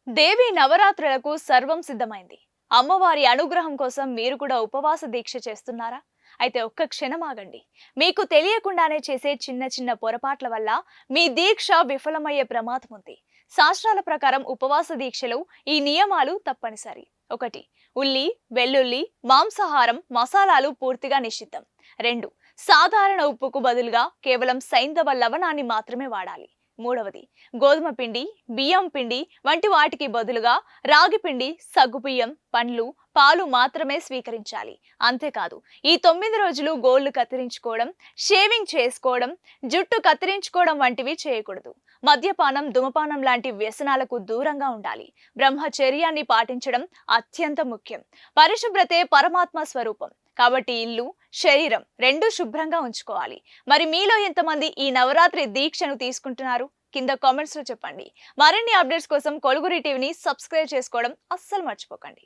దేవి నవరాత్రులకు సర్వం సిద్ధమైంది. అమ్మవారి అనుగ్రహం కోసం మీరు కూడా ఉపవాస దీక్ష చేస్తున్నారా? అయితే ఒక్క క్షణం ఆగండి. మీకు తెలియకుండానే చేసే చిన్న చిన్న పొరపాట్ల వల్ల మీ దీక్ష విఫలమయ్యే ప్రమాదం ఉంది. శాస్త్రాల ప్రకారం ఉపవాస దీక్షలో ఈ నియమాలు తప్పనిసరి. 1. ఉల్లి, వెల్లుల్లి, మాంసాహారం, మసాలాలు పూర్తిగా నిషిద్ధం. 2. సాధారణ ఉప్పుకు బదులుగా కేవలం సైంధవ లవణాన్ని మాత్రమే వాడాలి. 3. గోధుమ పిండి, బియ్యం పిండి వంటి వాటికి బదులుగా రాగి పిండి, సగ్గుబియ్యం, పండ్లు, పాలు మాత్రమే స్వీకరించాలి. అంతేకాదు, ఈ 9 రోజులు గోళ్లు కత్తిరించుకోవడం, షేవింగ్ చేసుకోవడం, జుట్టు కత్తిరించుకోవడం వంటివి చేయకూడదు. మద్యపానం, ధూమపానం లాంటి వ్యసనాలకు దూరంగా ఉండాలి. బ్రహ్మచర్యాన్ని పాటించడం అత్యంత ముఖ్యం. పరిశుభ్రతే పరమాత్మ స్వరూపం. కాబట్టి ఇల్లు, శరీరం రెండూ శుభ్రంగా ఉంచుకోవాలి. మరి మీలో ఎంతమంది ఈ నవరాత్రి దీక్షను తీసుకుంటున్నారు? కింద కామెంట్స్ లో చెప్పండి. మరిన్ని అప్డేట్స్ కోసం కొలుగురి టీవీని సబ్స్క్రైబ్ చేసుకోవడం అస్సలు మర్చిపోకండి.